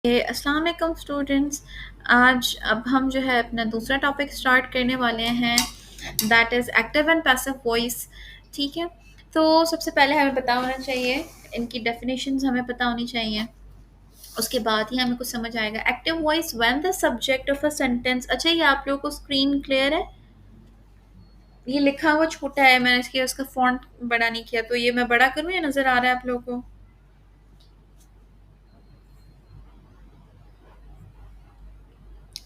अस्सलाम वालेकुम स्टूडेंट्स। आज अब हम जो है अपना दूसरा टॉपिक स्टार्ट करने वाले हैं, that is active and passive voice. ठीक है, तो सबसे पहले हमें पता होना चाहिए, इनकी डेफिनेशंस हमें पता होनी चाहिए। उसके बाद ही हमें कुछ समझ आएगा। Active voice when the subject of a sentence. अच्छा, ये आप लोगों को स्क्रीन क्लियर है? ये लिखा हुआ छोटा है, मैंने इसकी उसका फॉन्ट बड़ा नहीं किया, तो ये मैं बड़ा करूँ या नज़र आ रहा है आप लोगों को?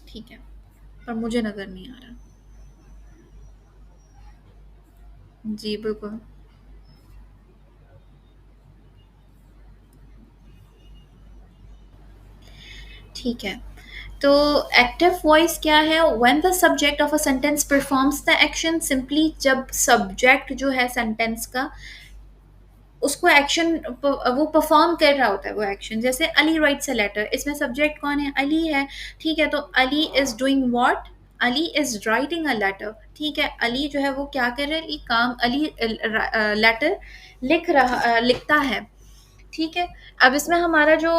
ठीक है, पर मुझे नज़र नहीं आ रहा। जी बिल्कुल। ठीक है, तो एक्टिव वॉइस क्या है? When the subject of a sentence performs the action simply, जब सब्जेक्ट जो है सेंटेंस का उसको एक्शन वो परफॉर्म कर रहा होता है वो एक्शन। जैसे अली राइट्स अ लेटर, इसमें सब्जेक्ट कौन है? अली है। ठीक है, तो Ali is doing what? Ali is writing a letter. ठीक है, अली जो है वो क्या कर रहा है? ये काम अली लेटर लिखता है। ठीक है, अब इसमें हमारा जो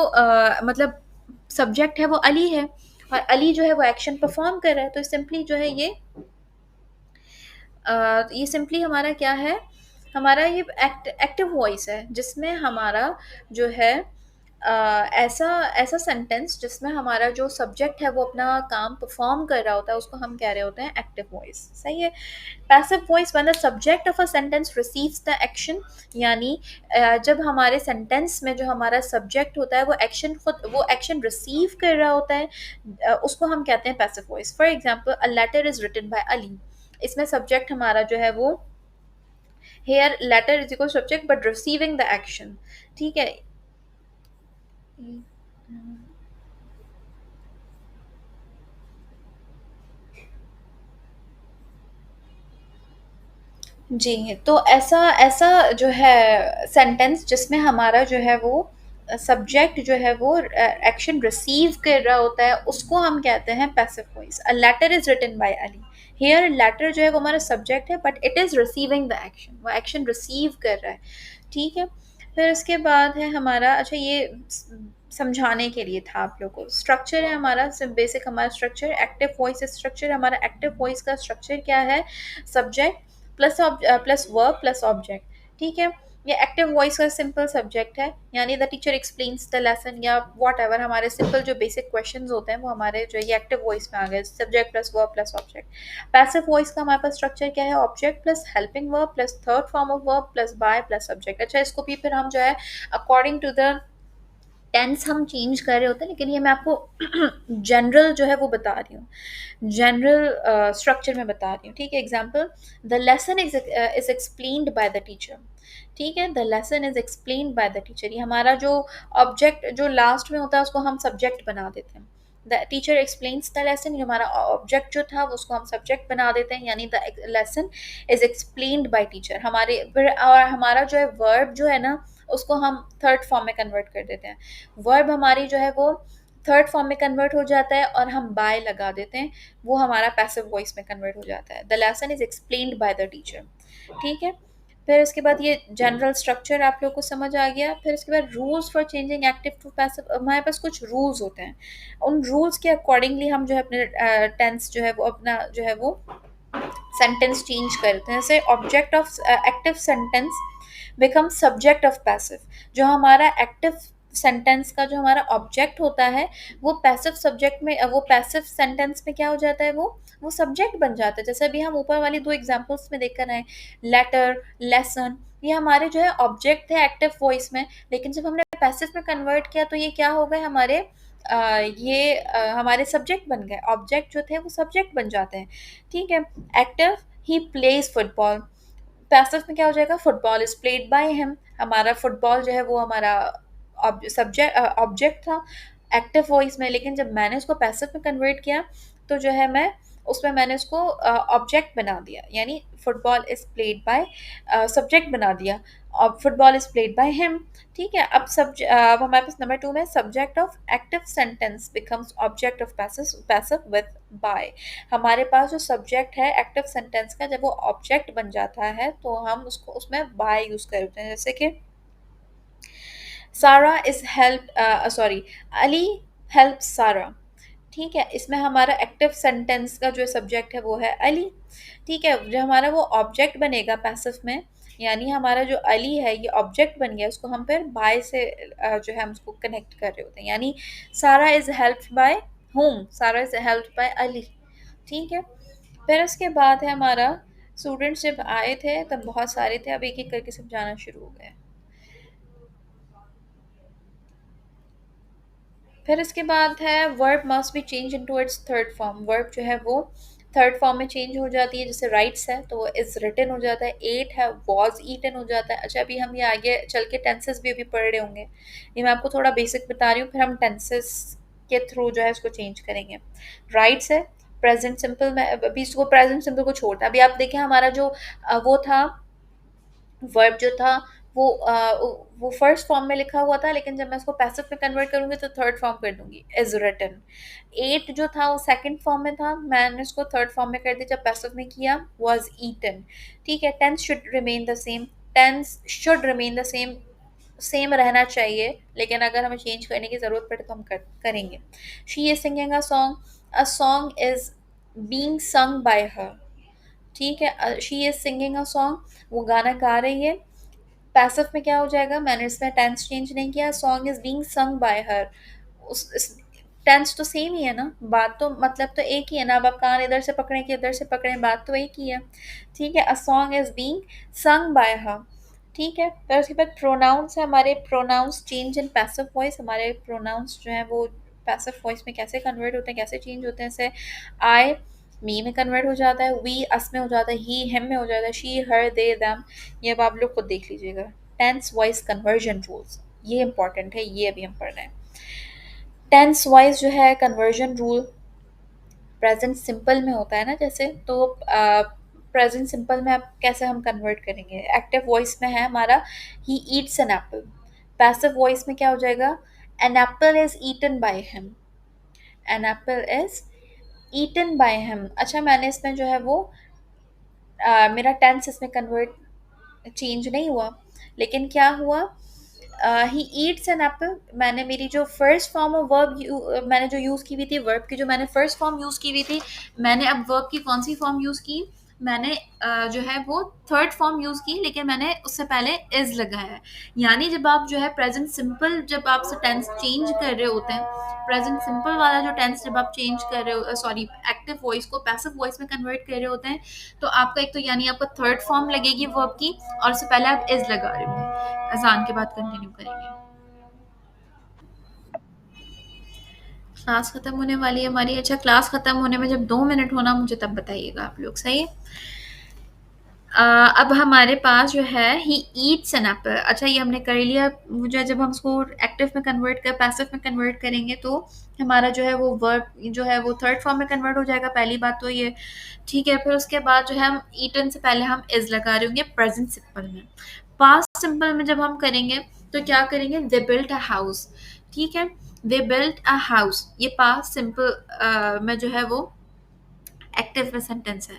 मतलब सब्जेक्ट है वो अली है, और अली जो है वो एक्शन परफॉर्म कर रहा है, तो सिंपली जो है ये सिंपली हमारा क्या है? हमारा ये एक्टिव वॉइस है, जिसमें हमारा जो है ऐसा ऐसा सेंटेंस जिसमें हमारा जो सब्जेक्ट है वो अपना काम परफॉर्म कर रहा होता है, उसको हम कह रहे होते हैं एक्टिव वॉइस। सही है। Passive voice when the subject of a sentence receives the action, यानी जब हमारे सेंटेंस में जो हमारा सब्जेक्ट होता है वो एक्शन खुद वो एक्शन रिसीव कर रहा होता है, उसको हम कहते हैं passive voice. For example, a letter is written by Ali. इसमें सब्जेक्ट हमारा जो है वो, here letter is equal subject but receiving the action. ठीक है। जी, तो ऐसा ऐसा जो है सेंटेंस जिसमें हमारा जो है वो सब्जेक्ट जो है वो एक्शन रिसीव कर रहा होता है, उसको हम कहते हैं passive voice. A letter is written by Ali. Here letter जो है वो हमारा सब्जेक्ट है, but it is receiving the action, वो एक्शन रिसीव कर रहा है। ठीक है, फिर उसके बाद है हमारा, अच्छा ये समझाने के लिए था आप लोग को। स्ट्रक्चर है हमारा बेसिक, हमारा स्ट्रक्चर एक्टिव वॉइस स्ट्रक्चर। हमारा एक्टिव वॉइस का स्ट्रक्चर क्या है? Subject plus verb plus object. ठीक है, ये एक्टिव वॉइस का सिंपल सब्जेक्ट है, यानी the teacher explains the lesson या वॉट एवर। हमारे सिंपल जो बेसिक क्वेश्चन होते हैं वो हमारे जो ये एक्टिव वॉइस में आ गए, subject plus verb plus object. Passive voice का हमारे पास स्ट्रक्चर क्या है? Object plus helping verb plus third form of verb plus by plus subject. अच्छा, इसको भी फिर हम जो है अकॉर्डिंग टू द टेंस हम चेंज कर रहे होते हैं, लेकिन ये मैं आपको जनरल जो है वो बता रही हूँ, जनरल स्ट्रक्चर में बता रही हूँ। ठीक है, example, the lesson is explained by the teacher. ठीक है, the lesson is explained by the teacher, ये हमारा जो ऑब्जेक्ट जो लास्ट में होता है उसको हम सब्जेक्ट बना देते हैं। The teacher explains the lesson, ये हमारा ऑब्जेक्ट जो था उसको हम सब्जेक्ट बना देते हैं, यानी the lesson is explained bye teacher. हमारे फिर और हमारा जो है वर्ब जो है ना, उसको हम थर्ड फॉर्म में कन्वर्ट कर देते हैं। वर्ब हमारी जो है वो थर्ड फॉर्म में कन्वर्ट हो जाता है और हम बाय लगा देते हैं, वो हमारा पैसिव वॉइस में कन्वर्ट हो जाता है। The lesson is explained by the teacher. ठीक है, फिर उसके बाद ये जनरल स्ट्रक्चर आप लोग को समझ आ गया। फिर उसके बाद rules for changing active to passive, हमारे पास कुछ रूल्स होते हैं, उन रूल्स के अकॉर्डिंगली हम जो है अपने टेंस जो है वो अपना जो है वो सेंटेंस चेंज करते हैं। जैसे object of active sentence become subject of passive. जो हमारा एक्टिव सेंटेंस का जो हमारा ऑब्जेक्ट होता है वो पैसिव सब्जेक्ट में, वो पैसिव सेंटेंस में क्या हो जाता है? वो सब्जेक्ट बन जाता है। जैसे अभी हम ऊपर वाली दो एग्जांपल्स में देख कर आए, लेटर, लेसन, ये हमारे जो है ऑब्जेक्ट थे एक्टिव वॉइस में, लेकिन जब हमने पैसिव में कन्वर्ट किया तो ये क्या हो गए हमारे हमारे सब्जेक्ट बन गए। ऑब्जेक्ट जो थे वो सब्जेक्ट बन जाते हैं। ठीक है, active, he plays football. Passive में क्या हो जाएगा? Football is played by him. हमारा फुटबॉल जो है वो हमारा सब्जेक्ट ऑब्जेक्ट था एक्टिव वॉइस में, लेकिन जब मैंने उसको पैसिव में कन्वर्ट किया तो जो है मैं उसमें मैंने उसको ऑब्जेक्ट बना दिया, यानी football is played by subject बना दिया, और football is played by him. ठीक है, अब हमारे पास नंबर 2 में subject of active sentence becomes object of passive with by. हमारे पास जो सब्जेक्ट है एक्टिव सेंटेंस का, जब वो ऑब्जेक्ट बन जाता है तो हम उसको उसमें बाय यूज करते हैं। जैसे कि सारा is help sorry, Ali help सारा। ठीक है, इसमें हमारा एक्टिव सेंटेंस का जो सब्जेक्ट है वो है अली। ठीक है, जो हमारा वो ऑब्जेक्ट बनेगा पैसिव में, यानी हमारा जो अली है ये ऑब्जेक्ट बन गया, उसको हम फिर बाय से जो है हम उसको कनेक्ट कर रहे होते हैं, यानी सारा इज हेल्प्ड बाय होम, सारा इज हेल्प्ड बाय अली। ठीक है, फिर उसके बाद है हमारा स्टूडेंट्स जब आए थे तब बहुत सारे थे, अब एक एक करके सब जाना शुरू हो गए। फिर इसके बाद है verb must be change into its third form. Verb जो है वो थर्ड फॉर्म में चेंज हो जाती है, जैसे राइट्स है तो वो इज रिटन हो जाता है, एट है वॉज ईटन हो जाता है। अच्छा, अभी हम ये आगे चल के टेंसेस भी अभी पढ़ रहे होंगे, ये मैं आपको थोड़ा बेसिक बता रही हूँ, फिर हम टेंसेस के थ्रू जो है इसको चेंज करेंगे। राइट्स है प्रेजेंट सिंपल में, अभी इसको प्रेजेंट सिंपल को छोड़ता है। अभी आप देखें हमारा जो वो था वर्ब जो था वो वो फर्स्ट फॉर्म में लिखा हुआ था, लेकिन जब मैं उसको पैसिव में कन्वर्ट करूंगी तो थर्ड फॉर्म कर दूंगी, इज रिटन। एट जो था वो सेकंड फॉर्म में था, मैंने उसको थर्ड फॉर्म में कर दिया जब पैसिव में किया, वाज ईटन। ठीक है, tense should remain the same, tense should remain the same, same रहना चाहिए, लेकिन अगर हमें चेंज करने की ज़रूरत पड़े तो हम करेंगे। She is singing a song is being सung बाय हर। ठीक है, she is singing a song, वो गाना गा रही है। पैसिव में क्या हो जाएगा, मैंने इसमें टेंस चेंज नहीं किया, सॉन्ग इज बीइंग सung बाय हर। उस टेंस तो सेम ही है ना, बात तो मतलब तो एक ही है ना, अब आप कान इधर से पकड़े कि इधर से पकड़े, बात तो एक ही है। ठीक है, अ सॉन्ग इज बीइंग सung बाय हर। ठीक है, फिर उसके बाद प्रोनाउंस है हमारे, pronouns change in passive voice. हमारे प्रोनाउंस जो है वो पैसिव वॉइस में कैसे कन्वर्ट होते हैं, कैसे चेंज होते हैं, जैसे आई मी में कन्वर्ट हो जाता है, वी अस में हो जाता है, ही हिम में हो जाता है, शी हर दे देम। ये अब आप लोग खुद देख लीजिएगा। टेंस वाइज कन्वर्जन रूल्स, ये इंपॉर्टेंट है, ये अभी हम पढ़ रहे हैं। टेंस वाइज जो है कन्वर्जन रूल, प्रेजेंट सिंपल में होता है ना जैसे, तो प्रेजेंट सिंपल में आप कैसे हम कन्वर्ट करेंगे, एक्टिव वॉइस में है हमारा he eats an apple. Passive voice में क्या हो जाएगा, an apple is eaten by him, an apple is eaten by him. अच्छा, मैंने इसमें जो है वो मेरा टेंस इसमें कन्वर्ट चेंज नहीं हुआ, लेकिन क्या हुआ, ही ईट्स एन एप्पल, मैंने मेरी जो फर्स्ट फॉर्म ऑफ वर्ब मैंने जो यूज़ की हुई थी, वर्ब की जो मैंने फर्स्ट फॉर्म यूज़ की हुई थी, मैंने अब वर्ब की कौन सी फॉर्म यूज़ की, मैंने जो है वो थर्ड फॉर्म यूज़ की, लेकिन मैंने उससे पहले इज लगाया है। यानी जब आप जो है प्रेजेंट सिंपल, जब आप टेंस चेंज कर रहे होते हैं, प्रेजेंट सिंपल वाला जो टेंस जब आप चेंज कर रहे हो, सॉरी एक्टिव वॉइस को पैसिव वॉइस में कन्वर्ट कर रहे होते हैं, तो आपका एक तो यानी आपका थर्ड फॉर्म लगेगी वर्ब की, और उससे पहले आप इज लगा रहे होंगे। अजान के बाद कंटिन्यू करेंगे। क्लास खत्म होने वाली है हमारी। अच्छा, क्लास खत्म होने में जब 2 मिनट होना मुझे तब बताइएगा आप लोग, सही है। अब हमारे पास जो है ही ईट्स एन एप्पल। अच्छा, ये हमने कर लिया। मुझे जब हम उसको एक्टिव में कन्वर्ट कर पैसिव में कन्वर्ट करेंगे तो हमारा जो है वो वर्ब जो है वो थर्ड फॉर्म में कन्वर्ट हो जाएगा, पहली बात तो ये। ठीक है, फिर उसके बाद जो है हम ईटन से पहले हम इज लगा रहे होंगे प्रेजेंट सिंपल में। पास्ट सिंपल में जब हम करेंगे तो क्या करेंगे, दे बिल्ट अ हाउस। ठीक है, दे बिल्ट अ हाउस, ये पास्ट सिंपल में जो है वो एक्टिव में सेंटेंस है।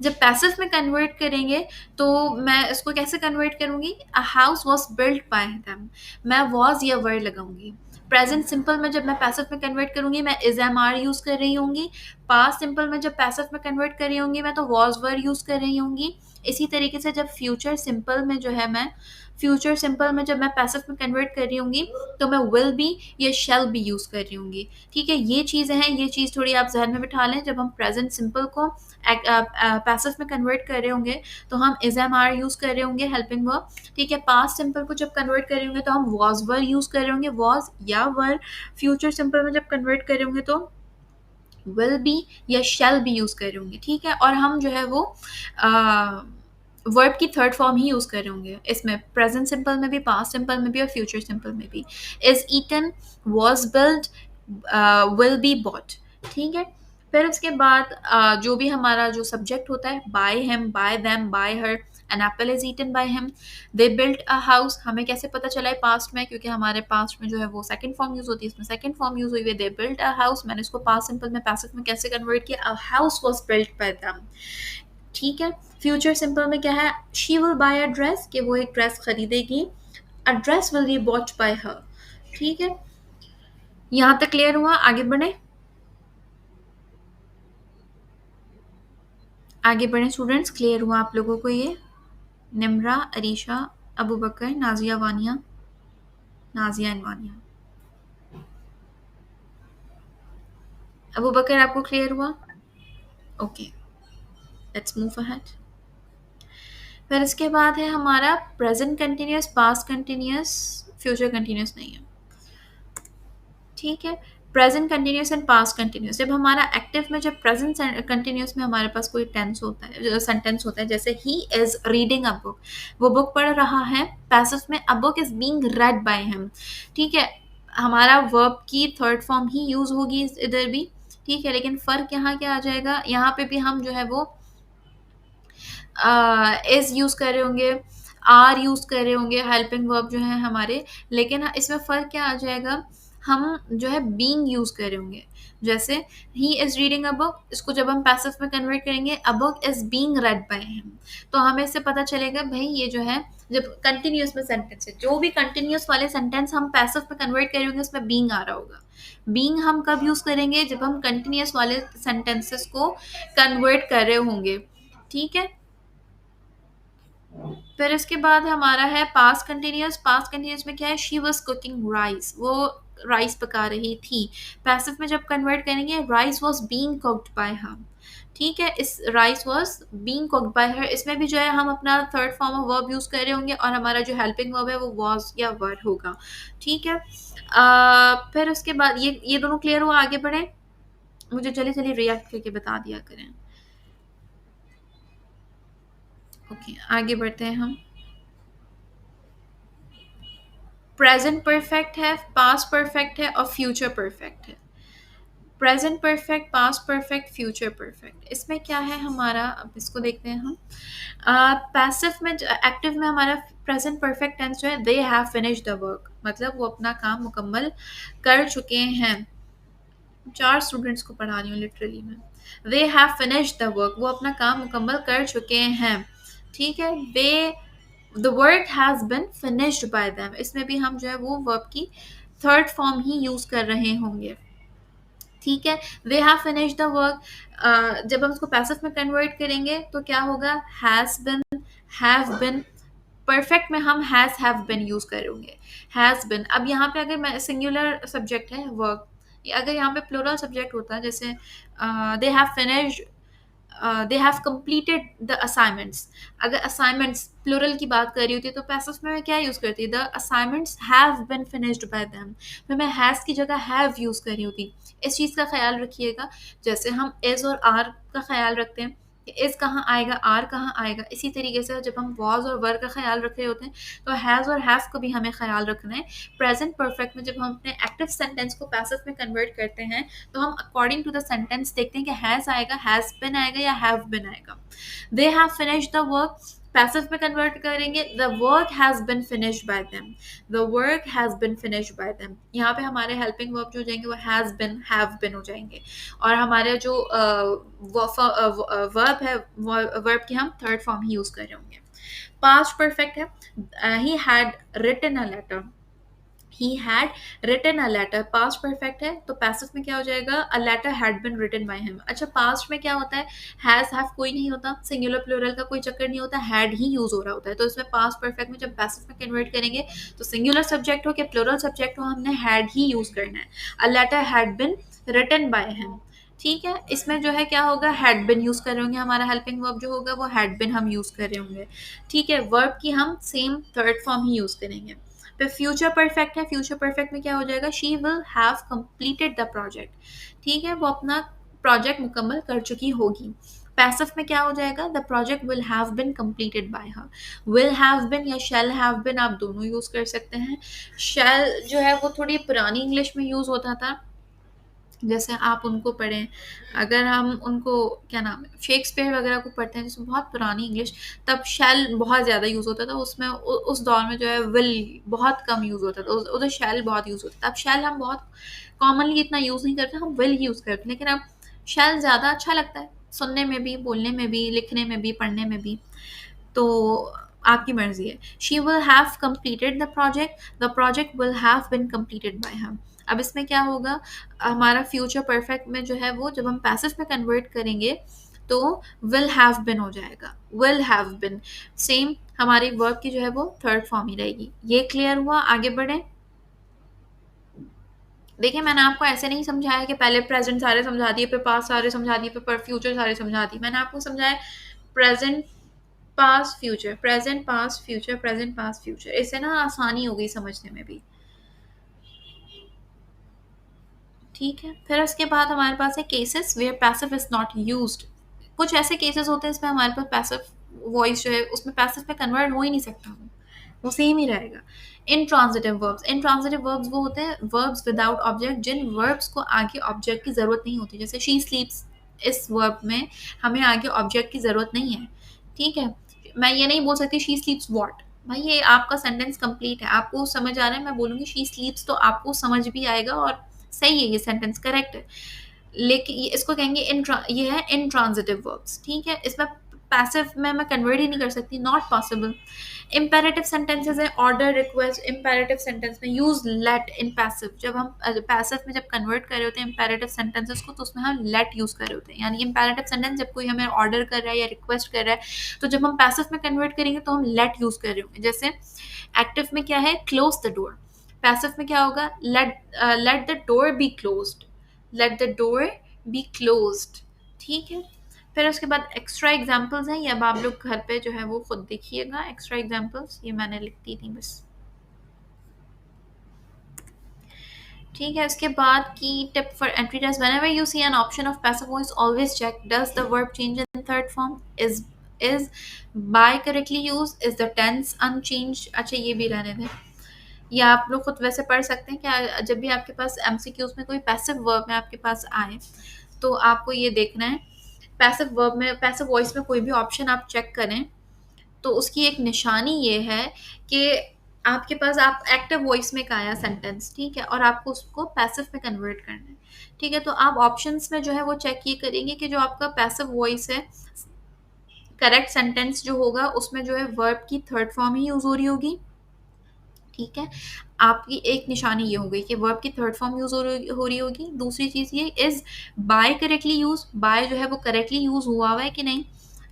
जब पैसिव में कन्वर्ट करेंगे तो मैं इसको कैसे कन्वर्ट करूंगी, a house was built by them, मैं वॉज या वर्ड लगाऊंगी। प्रेजेंट सिंपल में जब मैं पैसिव में कन्वर्ट करूंगी मैं इज एम आर यूज कर रही होंगी। पास्ट सिंपल में जब पैसिव में कन्वर्ट कर रही होंगी मैं तो वॉज वर यूज कर रही होंगी। इसी तरीके से जब फ्यूचर सिंपल में जो है मैं फ्यूचर सिंपल में जब मैं पैसिव में कन्वर्ट कर रही होंगी तो मैं विल बी या शैल बी यूज कर रही होंगी। ठीक है, ये चीज़ें हैं, ये चीज़ थोड़ी आप जहन में बिठा लें। जब हम प्रेजेंट सिंपल को पैसिव में कन्वर्ट कर रहे होंगे तो हम इज एम आर यूज कर रहे होंगे, हेल्पिंग वर्ब। ठीक है, पास्ट सिंपल को जब कन्वर्ट कर रहे होंगे तो हम वॉज वर यूज कर रहे होंगे, वॉज या वर। फ्यूचर सिंपल में जब कन्वर्ट कर रहे होंगे तो विल बी या शैल बी यूज कर रहे होंगे। ठीक है, और हम जो है वो वर्ब की थर्ड फॉर्म ही यूज कर रहे होंगे इसमें, प्रेजेंट सिंपल में भी, पास्ट सिंपल में भी और फ्यूचर सिंपल में भी। Is eaten, was build, will be bought. ठीक है, फिर उसके बाद जो भी हमारा जो सब्जेक्ट होता है, by him, by them, by her, an apple is eaten by him. They built a house, हमें कैसे पता चला है पास्ट में, क्योंकि हमारे पास्ट में जो है वो सेकंड फॉर्म यूज होती है, इसमें सेकंड फॉर्म यूज हुई है, दे बिल्ट अ हाउस। मैंने इसको पास्ट सिंपल में पैसिव में कैसे कन्वर्ट किया, a house was built by them. ठीक है, फ्यूचर सिंपल में क्या है, she will buy a dress, कि वो एक ड्रेस खरीदेगी, a dress will be bought by her. ठीक है, यहाँ तक क्लियर हुआ? आगे बढ़े, आगे बढ़े स्टूडेंट्स, क्लियर हुआ आप लोगों को ये? निम्रा, अरीशा, अबू बकर, नाजिया, वानिया, नाजिया एंड वानिया। अबू बकर आपको क्लियर हुआ? Okay, let's move ahead. फिर इसके बाद है हमारा present continuous, past continuous, future continuous नहीं है, ठीक है। Present continuous and past continuous, जब हमारा एक्टिव में, जब प्रेजेंट कंटिन्यूअस में हमारे पास कोई टेंस होता है, सेंटेंस होता है, जैसे he is reading a book, वो बुक पढ़ रहा है। पैसिव में a book is being red bye him, ठीक है। हमारा वर्ब की थर्ड फॉर्म ही यूज होगी इधर भी, ठीक है। लेकिन फर्क यहाँ क्या आ जाएगा, यहाँ पे भी हम जो है वो इज यूज कर रहे होंगे, आर यूज कर रहे होंगे, हेल्पिंग वर्ब जो है हमारे। लेकिन इसमें फर्क क्या आ जाएगा, हम जो है बीइंग यूज कर रहे होंगे। जैसे he is reading a book, इसको जब हम पैसिव में कन्वर्ट करेंगे, a book is being red by him, तो हमें इससे पता चलेगा भाई ये जो है, जब कंटिन्यूअस में सेंटेंस है, जो भी कंटिन्यूअस वाले सेंटेंस हम पैसिव में कन्वर्ट करेंगे उसमें बीइंग आ रहा होगा। बीइंग हम कब यूज करेंगे, जब हम कंटिन्यूअस वाले सेंटेंसेस को कन्वर्ट कर रहे होंगे, ठीक है। फिर इसके बाद हमारा है पास्ट कंटिन्यूअस। पास्ट कंटिन्यूअस में क्या है, शी वॉज कुकिंग राइस, वो राइस पका रही थी। पैसिव में जब कन्वर्ट करेंगे, rice was being cooked bye her, ठीक है। इस rice was being cooked bye हर, इसमें भी जो है हम अपना third form of verb use कर रहे होंगे, और हमारा जो हेल्पिंग वर्ब है वो वॉज या वर होगा, ठीक है। फिर उसके बाद ये दोनों क्लियर हुआ, आगे बढ़े, मुझे जल्दी जल्दी रिएक्ट करके बता दिया करें। ओके, आगे बढ़ते हैं हम। प्रेजेंट परफेक्ट है, पास्ट परफेक्ट है और फ्यूचर परफेक्ट है। Present perfect, past perfect, future perfect, इसमें क्या है हमारा, अब इसको देखते हैं हम। पैसिव में, एक्टिव में हमारा प्रेजेंट परफेक्ट टेंस जो है, दे हैव फिनिश्ड द वर्क, मतलब वो अपना काम मुकम्मल कर चुके हैं। 4 स्टूडेंट्स को पढ़ा रही हूँ लिटरली मैं। They have finished the work, वो अपना काम मुकम्मल कर चुके हैं, ठीक है। They, the work has been finished by them, इसमें भी हम जो है वो वर्ब की थर्ड फॉर्म ही यूज कर रहे होंगे, ठीक है। They have finish the work, जब हम उसको पैसिव में कन्वर्ट करेंगे तो क्या होगा, has been, have been. Perfect में हम हैज हैव बिन यूज करेंगे, हैज बिन। अब यहाँ पे अगर मैं सिंगुलर सब्जेक्ट है वर्क, अगर यहाँ पे प्लूरल सब्जेक्ट होता है, जैसे दे have finished, they have completed the assignments, अगर असाइनमेंट्स प्लूरल की बात कर रही होती तो पैसिव में मैं क्या यूज़ करती, the assignments have been finished by them, फिर मैं हैज़ की जगह हैव यूज़ कर रही होती। इस चीज़ का ख्याल रखिएगा, जैसे हम इज़ और आर का ख्याल रखते हैं कि इज़ कहाँ आएगा, आर कहाँ आएगा, इसी तरीके से जब हम वॉज और वर का ख्याल रख रहे होते हैं तो हैज़ और हैव का भी हमें ख्याल रखना है। प्रेजेंट परफेक्ट में जब हम अपने एक्टिव सेंटेंस को पैसिव में कन्वर्ट करते हैं तो हम अकॉर्डिंग टू द सेंटेंस देखते हैं कि हैज़ आएगा, हैज़ बिन आएगा या हैव बिन आएगा। दे have finished the work, passive में कन्वर्ट करेंगे, the work has been finished by them, the work has been finished by them. यहाँ पे हमारे हेल्पिंग वर्ब जो हो जाएंगे वो हैज बिन, हैव बिन हो जाएंगे, और हमारे जो वर्ब है, वर्ब की हम थर्ड फॉर्म ही यूज कर रहे होंगे। पास्ट परफेक्ट है, he had written a letter, he had written a letter। Past perfect है तो पैसिव में क्या हो जाएगा, a letter had been written by him। अच्छा, पास्ट में क्या होता है, हैज हैव कोई नहीं होता, सिंगुलर प्लूरल का कोई चक्कर नहीं होता, had ही यूज हो रहा होता है। तो इसमें पास्ट परफेक्ट में जब पैसिव में कन्वर्ट करेंगे तो सिंगुलर सब्जेक्ट हो कि प्लूरल सब्जेक्ट हो, हमने had ही यूज करना है। a letter had been written by him, ठीक है। इसमें जो है क्या होगा, हैड बिन यूज कर रहे होंगे, हमारा हेल्पिंग वर्ब जो होगा वो हैड बिन हम यूज कर रहे होंगे, ठीक है। वर्ब की हम सेम थर्ड फॉर्म ही यूज करेंगे। फिर फ्यूचर परफेक्ट है, फ्यूचर परफेक्ट में क्या हो जाएगा, she will have completed the project, ठीक है, वो अपना प्रोजेक्ट मुकम्मल कर चुकी होगी। पैसिव में क्या हो जाएगा, the project will have been completed by her. Will have been या शैल हैव बिन आप दोनों यूज कर सकते हैं। शैल जो है वो थोड़ी पुरानी इंग्लिश में यूज होता था, जैसे आप उनको पढ़ें, अगर हम उनको क्या नाम है, शेक्सपियर वगैरह को पढ़ते हैं जिसमें बहुत पुरानी इंग्लिश, तब शैल बहुत ज़्यादा यूज़ होता था उसमें, उस दौर में जो है विल बहुत कम यूज़ होता था, उधर शैल बहुत यूज़ होता था। अब शैल हम बहुत कॉमनली इतना यूज़ नहीं करते, हम विल यूज़ करते हैं, लेकिन अब शैल ज़्यादा अच्छा लगता है सुनने में भी, बोलने में भी, लिखने में भी, पढ़ने में भी, तो आपकी मर्जी है। She will have completed the project, the project will have been completed by हर। अब इसमें क्या होगा, हमारा फ्यूचर परफेक्ट में जो है वो जब हम पैसिव में कन्वर्ट करेंगे तो विल हैव बिन हो जाएगा, विल हैव बिन। सेम हमारी वर्ब की जो है वो थर्ड फॉर्म ही रहेगी। ये क्लियर हुआ? आगे बढ़े। देखिए मैंने आपको ऐसे नहीं समझाया कि पहले प्रेजेंट सारे समझा दिए, फिर पास्ट सारे समझा दिए, फिर फ्यूचर सारे समझा दिए। मैंने आपको समझाया present past future, present past future, present past future. इससे ना आसानी हो गई समझने में भी। ठीक है, फिर उसके बाद हमारे पास है cases where passive is not used. कुछ ऐसे केसेस होते हैं इसमें हमारे पास पैसिव वॉइस जो है उसमें पैसिव में कन्वर्ट हो ही नहीं सकता, वो सेम ही रहेगा। इनट्रांजिटिव वर्ब्स, इनट्रांजिटिव वर्ब्स वो होते हैं वर्ब्स विदाउट ऑब्जेक्ट, जिन वर्ब्स को आगे ऑब्जेक्ट की जरूरत नहीं होती। जैसे शी स्लीप्स, इस वर्ब में हमें आगे ऑब्जेक्ट की जरूरत नहीं है। ठीक है, मैं ये नहीं बोल सकती शी स्लीप्स व्हाट। भाई ये आपका सेंटेंस कंप्लीट है, आपको समझ आ रहा है, मैं बोलूंगी शी स्लीप्स तो आपको समझ भी आएगा और सही है, ये सेंटेंस करेक्ट है। लेकिन ये इसको कहेंगे ये है इनट्रांजिटिव वर्ब्स। ठीक है, इसमें पैसिव में मैं कन्वर्ट ही नहीं कर सकती, नॉट पॉसिबल। इम्पेरेटिव सेंटेंसेस है ऑर्डर, रिक्वेस्ट। इम्पेरेटिव सेंटेंस में यूज लेट इन पैसिव, जब हम पैसिव में जब कन्वर्ट कर रहे होते हैं इम्पेरेटिव सेंटेंसेस को तो उसमें हम लेट यूज कर रहे होते हैं। यानी इम्पेरेटिव सेंटेंस जब कोई हमें ऑर्डर कर रहा है या रिक्वेस्ट कर रहा है तो जब हम पैसिव में कन्वर्ट करेंगे तो हम लेट यूज कर रहे होंगे। जैसे एक्टिव में क्या है, क्लोज द डोर। पैसिव में क्या होगा, let the door be closed, let the door be closed. ठीक है, फिर उसके बाद एक्स्ट्रा एग्जाम्पल्स हैं, ये अब आप लोग घर पे जो है वो खुद देखिएगा। एक्स्ट्रा एग्जाम्पल्स ये मैंने लिख दी थी बस। ठीक है, इसके बाद की tip for entry test, whenever you see an option of passive voice always check does the verb change in third form, is by correctly use, is the tense unchanged. अच्छा ये भी रहने दें, या आप लोग खुद वैसे पढ़ सकते हैं कि जब भी आपके पास एमसीक्यूज में कोई पैसिव वर्ब में आपके पास आए तो आपको ये देखना है, पैसिव वर्ब में पैसिव वॉइस में कोई भी ऑप्शन आप चेक करें तो उसकी एक निशानी ये है कि आपके पास आप एक्टिव वॉइस में का आया सेंटेंस, ठीक है, और आपको उसको पैसिव में कन्वर्ट करना है। ठीक है, तो आप ऑप्शंस में जो है वो चेक ये करेंगे कि जो आपका पैसिव वॉइस है, करेक्ट सेंटेंस जो होगा उसमें जो है वर्ब की थर्ड फॉर्म ही यूज हो रही होगी। ठीक है, आपकी एक निशानी ये हो गई कि वर्ब की थर्ड फॉर्म यूज हो रही होगी। दूसरी चीज ये is by correctly use, by जो है वो करेक्टली यूज हुआ हुआ है कि नहीं।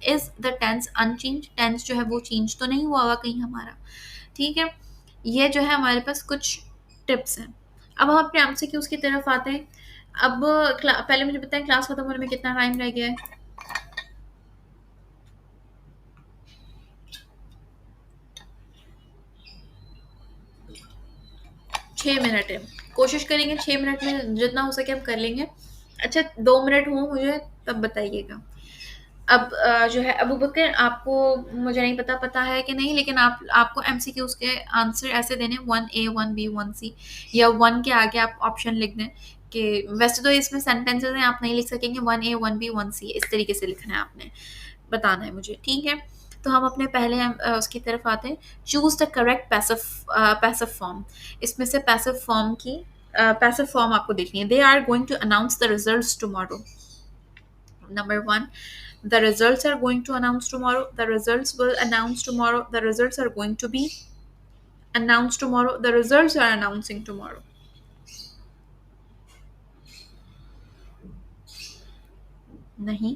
Is the tense unchange, tense जो है वो चेंज तो नहीं हुआ हुआ कहीं हमारा। ठीक है, ये जो है हमारे पास कुछ टिप्स हैं। अब हम अपने एमसीक्यूज की तरफ आते हैं। अब पहले मुझे बताएं क्लास खत्म होने में कितना टाइम रह गया है। 6 मिनट है, कोशिश करेंगे 6 मिनट में जितना हो सके हम कर लेंगे। अच्छा 2 मिनट हो मुझे तब बताइएगा। अब जो है अबू बकर, आपको मुझे नहीं पता है कि नहीं, लेकिन आपको एमसीक्यूज के आंसर ऐसे देने 1A 1B 1C, या 1 के आगे आप ऑप्शन लिख दें कि वैसे तो इसमें सेंटेंसेस हैं आप नहीं लिख सकेंगे, 1A 1B 1C इस तरीके से लिखना है आपने, बताना है मुझे। ठीक है, तो हम अपने पहले उसकी तरफ आते हैं। Choose the correct passive form. इसमें से पैसिव फॉर्म की पैसिव फॉर्म आपको देखनी है। They are going to announce the results tomorrow. Number one, the results are going to announce tomorrow. The results will announce tomorrow. The results are going to be announced tomorrow. The results are announcing tomorrow. नहीं,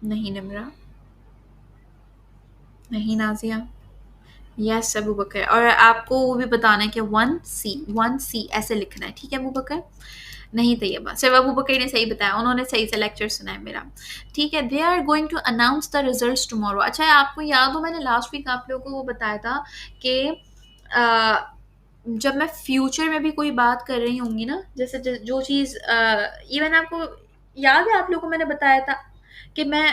नहीं निम्रा, नहीं Nazia, yes Abu बकर। और आपको वो भी बताना है कि 1C ऐसे लिखना है। ठीक है अबू बकर, नहीं तो ये बात सिर्फ अबू बकर ने सही बताया, उन्होंने सही से लेक्चर सुना है मेरा। ठीक है, they are going to announce the results tomorrow. अच्छा आपको याद हो मैंने लास्ट वीक आप लोगों को वो बताया था कि जब मैं फ्यूचर में भी कोई बात कर रही होंगी ना, जैसे जो चीज़ इवन आपको याद है आप लोगों को मैंने बताया था कि मैं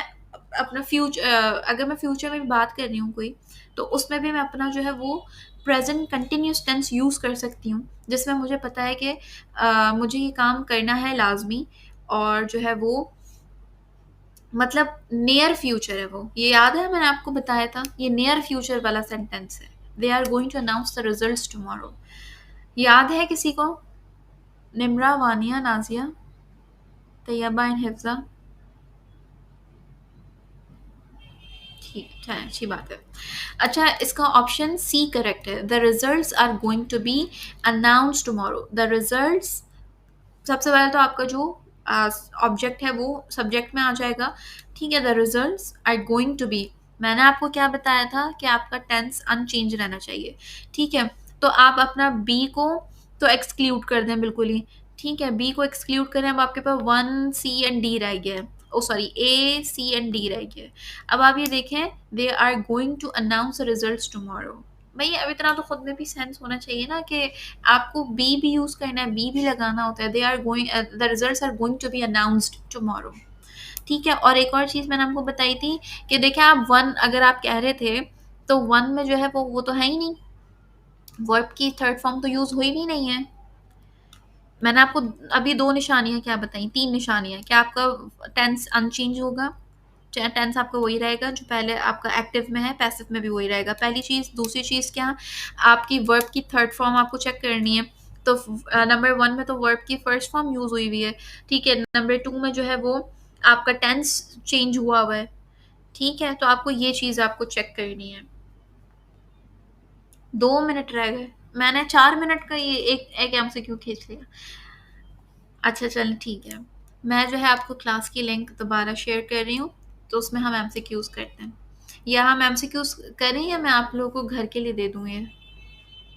अपना फ्यूचर अगर मैं फ्यूचर में भी बात कर रही हूँ कोई, तो उसमें भी मैं अपना जो है वो प्रेजेंट कंटिन्यूस टेंस यूज़ कर सकती हूँ, जिसमें मुझे पता है कि मुझे ये काम करना है लाजमी, और जो है वो मतलब नियर फ्यूचर है वो। ये याद है मैंने आपको बताया था, ये नियर फ्यूचर वाला सेंटेंस है। They are going to announce the results tomorrow. याद है किसी को? निम्रा, वानिया, नाजिया, तैयबा एंड हिफ्जा। ठीक है, अच्छी बात है। अच्छा, इसका ऑप्शन सी करेक्ट है। The results are going to be announce tomorrow. The results, सबसे पहले तो आपका जो ऑब्जेक्ट है वो सब्जेक्ट में आ जाएगा। ठीक है, the results are going to be, मैंने आपको क्या बताया था कि आपका टेंस अनचेंज रहना चाहिए। ठीक है, तो आप अपना बी को तो एक्सक्लूड कर दें बिल्कुल ही। ठीक है, बी को एक्सक्लूड करें, अब आपके पास वन सी एंड डी रह गया है। Oh sorry, A C and D रह गया है। अब आप ये देखें, they are going to announce results tomorrow. भाई अब इतना तो खुद में भी सेंस होना चाहिए ना कि आपको बी भी यूज करना है, बी भी लगाना होता है। They are going, the results are going to be announced tomorrow. ठीक है, और एक और चीज मैंने आपको बताई थी कि देखिए, आप वन अगर आप कह रहे थे तो वन में जो है वो तो है ही नहीं, वर्ब की थर्ड फॉर्म तो यूज हुई भी नहीं है। मैंने आपको अभी दो निशानियां क्या बताई, तीन निशानियां, क्या आपका टेंस अनचेंज होगा, टेंस आपका वही रहेगा जो पहले आपका एक्टिव में है, पैसिव में भी वही रहेगा। पहली चीज। दूसरी चीज क्या, आपकी वर्ब की थर्ड फॉर्म आपको चेक करनी है। तो नंबर वन में तो वर्ब की फर्स्ट फॉर्म यूज हुई हुई है। ठीक है, नंबर टू में जो है वो आपका टेंस चेंज हुआ हुआ है। ठीक है, तो आपको ये चीज आपको चेक करनी है। 2 मिनट रह गए, मैंने 4 मिनट का ये एक एमसीक्यू खींच लिया। अच्छा चल ठीक है, मैं जो है आपको क्लास की लिंक दोबारा शेयर कर रही हूँ, तो उसमें हम एमसीक्यूज करते हैं। या हम एमसीक्यूज करें या मैं आप लोगों को घर के लिए दे दूँ ये?